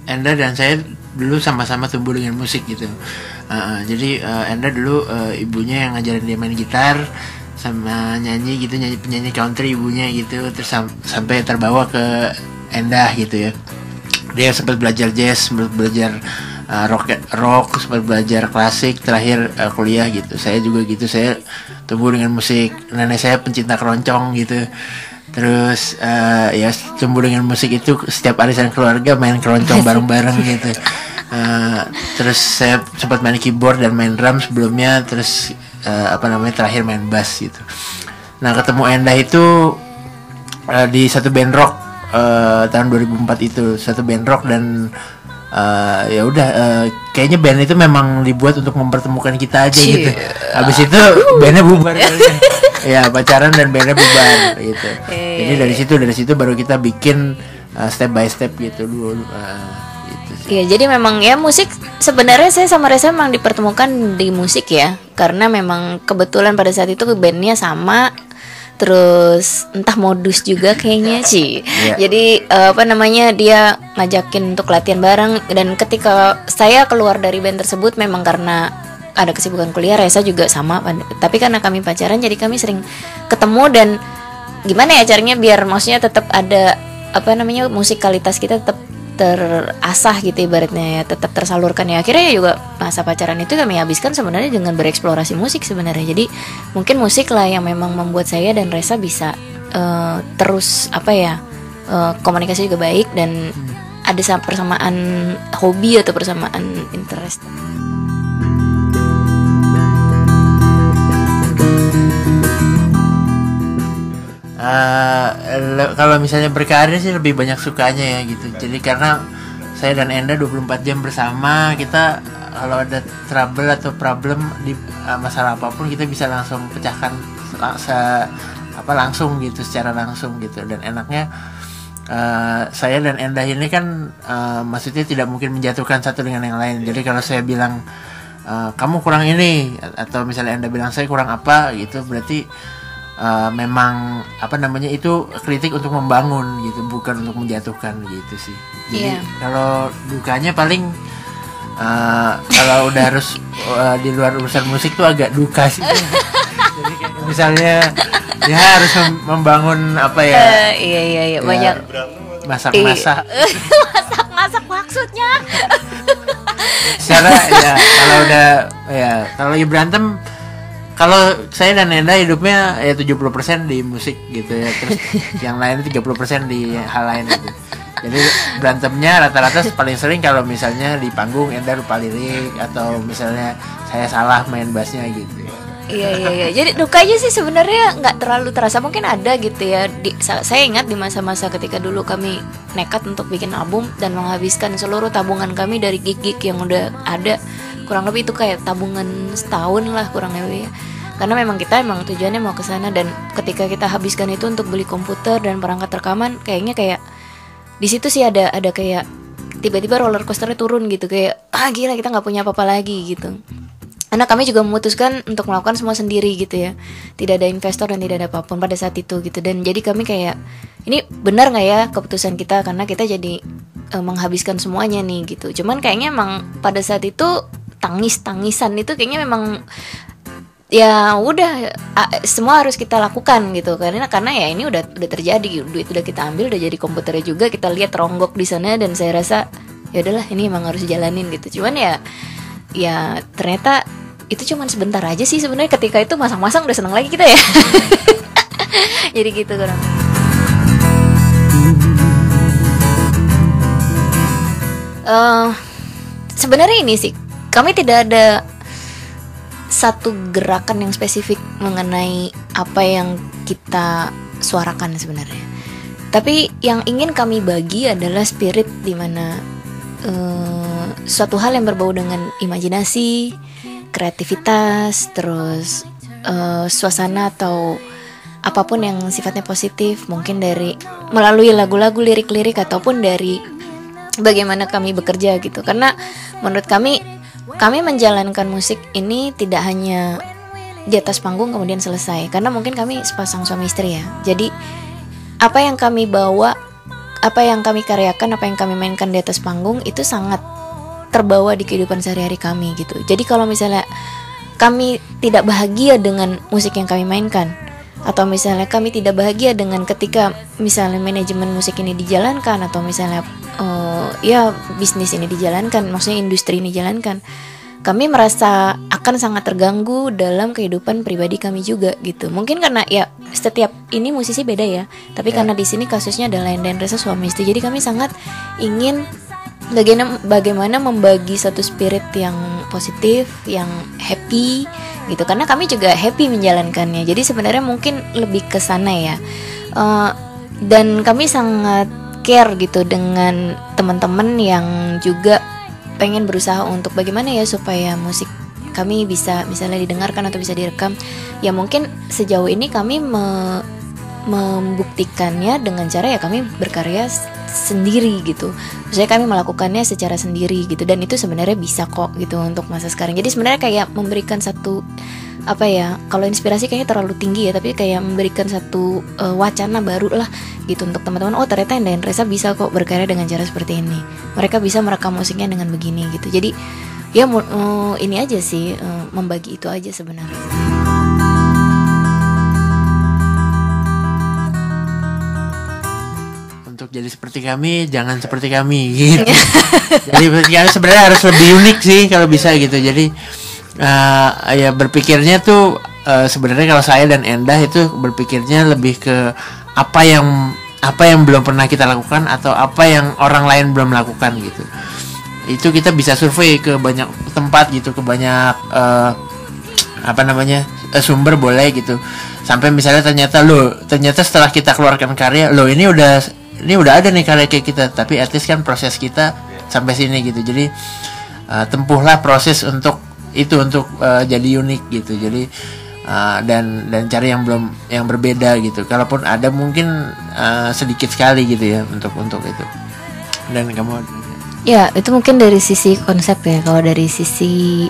Enda dan saya dulu sama-sama tumbuh dengan musik gitu. Jadi Enda dulu ibunya yang ngajarin dia main gitar sama nyanyi gitu, penyanyi country ibunya gitu, terus sampai terbawa ke Enda gitu ya. Dia sempat belajar jazz, sempat belajar rock, sempat belajar klasik, terakhir kuliah gitu. Saya juga gitu, saya tumbuh dengan musik. Nenek saya pencinta keroncong gitu. Terus ya tumbuh dengan musik itu, setiap arisan keluarga main keroncong bareng-bareng gitu. Terus saya sempat main keyboard dan main drum sebelumnya. Terus terakhir main bass gitu. Nah, ketemu Endah itu di satu band rock tahun 2004 itu, satu band rock. Dan ya udah, kayaknya band itu memang dibuat untuk mempertemukan kita aja gitu. Habis itu bandnya bubar. Ya, pacaran dan bandnya bubar gitu. Jadi dari situ baru kita bikin step by step gitu dulu. Gitu sih. Iya, jadi memang ya musik sebenarnya saya sama Reza memang dipertemukan di musik ya, karena memang kebetulan pada saat itu bandnya sama. Terus entah modus juga kayaknya sih. Jadi dia ngajakin untuk latihan bareng. Dan ketika saya keluar dari band tersebut memang karena ada kesibukan kuliah, Reza juga sama. Tapi karena kami pacaran jadi kami sering ketemu. Dan gimana ya caranya biar maksudnya tetap ada musikalitas kita tetap terasah gitu ibaratnya ya, tetap tersalurkan ya. Akhirnya ya juga masa pacaran itu kami habiskan sebenarnya dengan bereksplorasi musik sebenarnya. Jadi mungkin musik lah yang memang membuat saya dan Reza bisa terus komunikasi juga baik dan ada persamaan hobi atau persamaan interest. Kalau misalnya berkarir sih lebih banyak sukanya ya gitu. Jadi karena saya dan Enda 24 jam bersama, kita kalau ada trouble atau problem di masalah apapun kita bisa langsung pecahkan langsung gitu, secara langsung gitu. Dan enaknya saya dan Enda ini kan maksudnya tidak mungkin menjatuhkan satu dengan yang lain. Jadi kalau saya bilang kamu kurang ini, atau misalnya Enda bilang saya kurang apa gitu, berarti memang itu kritik untuk membangun gitu, bukan untuk menjatuhkan gitu sih. Jadi kalau dukanya paling kalau udah harus di luar urusan musik tuh agak duka sih. Jadi kayak misalnya ya harus membangun iya banyak masak-masak. Masak maksudnya. Secara ya kalau berantem. Kalau saya dan Enda hidupnya ya 70% di musik gitu ya, terus yang lain 30% di hal lain gitu. Jadi berantemnya rata-rata paling sering kalau misalnya di panggung Enda lupa lirik, atau misalnya saya salah main bassnya gitu. Iya. Jadi dukanya sih sebenarnya nggak terlalu terasa, mungkin ada gitu ya. Saya ingat di masa-masa ketika dulu kami nekat untuk bikin album dan menghabiskan seluruh tabungan kami dari gig-gig yang udah ada. Kurang lebih itu kayak tabungan setahun lah kurang lebih ya. Karena memang kita tujuannya mau ke sana, dan ketika kita habiskan itu untuk beli komputer dan perangkat rekaman, kayaknya kayak di situ sih ada kayak tiba-tiba roller coasternya turun gitu, kayak gila kita nggak punya apa-apa lagi gitu. Karena kami juga memutuskan untuk melakukan semua sendiri gitu ya, tidak ada investor dan tidak ada apapun pada saat itu gitu. Dan jadi kami kayak, ini benar nggak ya keputusan kita, karena kita jadi menghabiskan semuanya nih gitu. Cuman kayaknya emang pada saat itu tangisan itu kayaknya memang ya udah semua harus kita lakukan gitu, karena ya ini udah terjadi, duit udah kita ambil, udah jadi komputernya juga, kita lihat ronggok di sana, dan saya rasa ya udahlah ini emang harus jalanin gitu. Cuman ya ternyata itu cuman sebentar aja sih sebenarnya, ketika itu masang-masang udah seneng lagi kita ya. Jadi gitu kurang. Sebenarnya ini sih kami tidak ada satu gerakan yang spesifik mengenai apa yang kita suarakan sebenarnya. Tapi yang ingin kami bagi adalah spirit di mana suatu hal yang berbau dengan imajinasi, kreativitas, terus suasana atau apapun yang sifatnya positif, mungkin dari melalui lagu-lagu, lirik-lirik, ataupun dari bagaimana kami bekerja gitu. Karena menurut kami menjalankan musik ini tidak hanya di atas panggung kemudian selesai, karena mungkin kami sepasang suami istri ya. Jadi apa yang kami bawa apa yang kami karyakan, apa yang kami mainkan di atas panggung itu sangat terbawa di kehidupan sehari-hari kami gitu. Jadi kalau misalnya kami tidak bahagia dengan musik yang kami mainkan, atau misalnya kami tidak bahagia dengan ketika misalnya manajemen musik ini dijalankan, atau misalnya ya bisnis ini dijalankan, maksudnya industri ini dijalankan, kami merasa akan sangat terganggu dalam kehidupan pribadi kami juga gitu. Mungkin karena ya setiap ini musisi beda ya, tapi karena di sini kasusnya adalah Enda dan Resa suami istri, jadi kami sangat ingin bagaimana membagi satu spirit yang positif, yang happy gitu, karena kami juga happy menjalankannya. Jadi sebenarnya mungkin lebih ke sana ya. Dan kami sangat care gitu dengan teman-teman yang juga pengen berusaha untuk bagaimana ya supaya musik kami bisa misalnya didengarkan atau bisa direkam. Ya mungkin sejauh ini kami membuktikannya dengan cara ya kami berkarya sendiri gitu. Maksudnya kami melakukannya secara sendiri gitu, dan itu sebenarnya bisa kok gitu untuk masa sekarang. Jadi sebenarnya kayak memberikan satu apa ya, kalau inspirasi kayaknya terlalu tinggi ya, tapi kayak memberikan satu wacana baru lah gitu untuk teman-teman. Oh ternyata Enda dan Resa bisa kok berkarya dengan cara seperti ini. Mereka bisa merekam musiknya dengan begini gitu. Jadi ya ini aja sih, membagi itu aja sebenarnya. Untuk jadi seperti kami, jangan seperti kami gitu. Jadi kami sebenarnya harus lebih unik sih kalau bisa gitu. Jadi ya berpikirnya tuh sebenarnya kalau saya dan Endah itu berpikirnya lebih ke apa yang belum pernah kita lakukan atau apa yang orang lain belum lakukan gitu. Itu kita bisa survei ke banyak tempat gitu, ke banyak sumber boleh gitu. Sampai misalnya ternyata setelah kita keluarkan karya, ini udah ada nih karya kayak kita, tapi at least kan proses kita sampai sini gitu. Jadi tempuhlah proses untuk jadi unik gitu. Jadi dan cari yang berbeda gitu. Kalaupun ada mungkin sedikit sekali gitu ya untuk itu. Dan kamu ya itu mungkin dari sisi konsep ya. Kalau dari sisi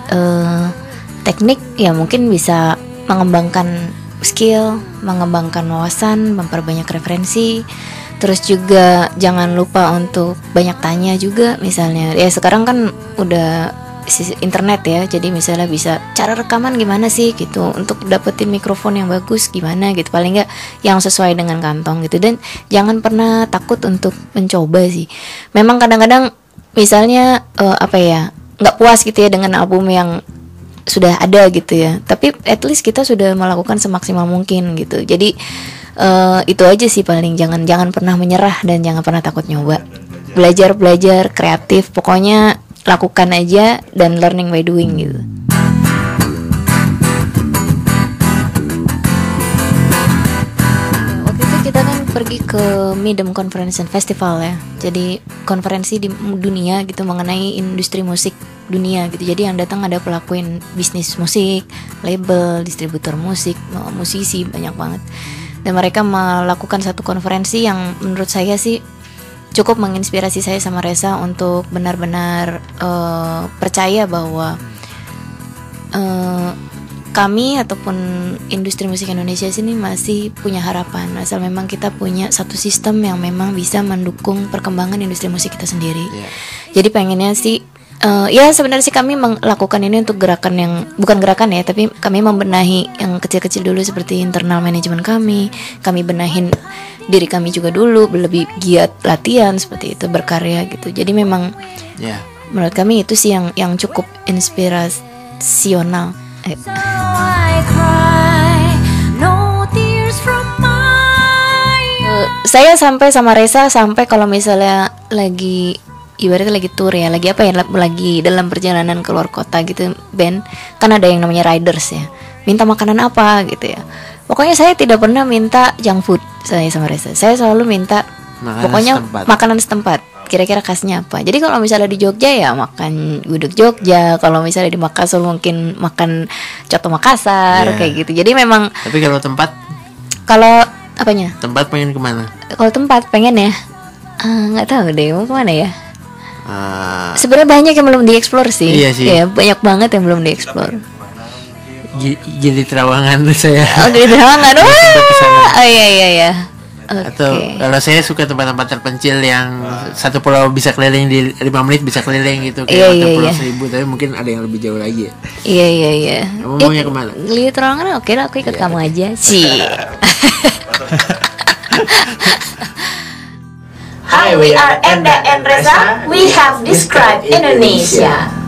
teknik ya mungkin bisa mengembangkan skill, mengembangkan wawasan, memperbanyak referensi. Terus juga jangan lupa untuk banyak tanya juga. Misalnya ya sekarang kan udah internet ya, jadi misalnya bisa cara rekaman gimana sih gitu, untuk dapetin mikrofon yang bagus gimana gitu, paling nggak yang sesuai dengan kantong gitu. Dan jangan pernah takut untuk mencoba sih. Memang kadang-kadang misalnya nggak puas gitu ya dengan album yang sudah ada gitu ya, tapi at least kita sudah melakukan semaksimal mungkin gitu. Jadi itu aja sih paling, jangan pernah menyerah dan jangan pernah takut nyoba. Belajar kreatif, pokoknya lakukan aja dan learning by doing gitu. Waktu itu kita kan pergi ke Midem Conference and Festival ya. Jadi konferensi di dunia gitu mengenai industri musik dunia gitu. Jadi yang datang ada pelaku bisnis musik, label, distributor musik, musisi, banyak banget. Dan mereka melakukan satu konferensi yang menurut saya sih cukup menginspirasi saya sama Resa untuk benar-benar percaya bahwa kami ataupun industri musik Indonesia sini masih punya harapan, asal memang kita punya satu sistem yang memang bisa mendukung perkembangan industri musik kita sendiri. Jadi pengennya sih ya sebenarnya sih kami melakukan ini untuk gerakan yang bukan gerakan ya, tapi kami membenahi yang kecil-kecil dulu seperti internal manajemen kami benahin diri kami juga dulu, lebih giat latihan seperti itu, berkarya gitu. Jadi memang menurut kami itu sih yang cukup inspirasional. Saya sampai sama Resa sampai kalau misalnya lagi ibaratnya lagi tour ya, lagi dalam perjalanan keluar kota gitu, band kan ada yang namanya riders ya, minta makanan apa gitu ya. Pokoknya saya tidak pernah minta junk food saya sama Resa. Saya selalu minta makanan setempat. Kira-kira khasnya apa. Jadi kalau misalnya di Jogja ya makan gudeg Jogja, kalau misalnya di Makassar mungkin makan coto Makassar kayak gitu. Jadi memang. Tapi kalau apanya? Tempat pengen kemana? Kalau tempat pengen ya, nggak tahu deh mau kemana ya. Sebenarnya banyak yang belum dieksplor sih. Iya sih. Ya, banyak banget yang belum dieksplor. Jadi Trawangan saya. Oh, di Trawangan. Oh iya. Atau kalau saya suka tempat-tempat terpencil yang satu pulau bisa keliling di 5 menit bisa keliling gitu kayak Pulau Seribu, tapi mungkin ada yang lebih jauh lagi ya. Iya. Kamu maunya kemana? Lihat orang oke lah, aku ikut kamu aja sih. Hi, we are Enda and Reza. We have described Indonesia.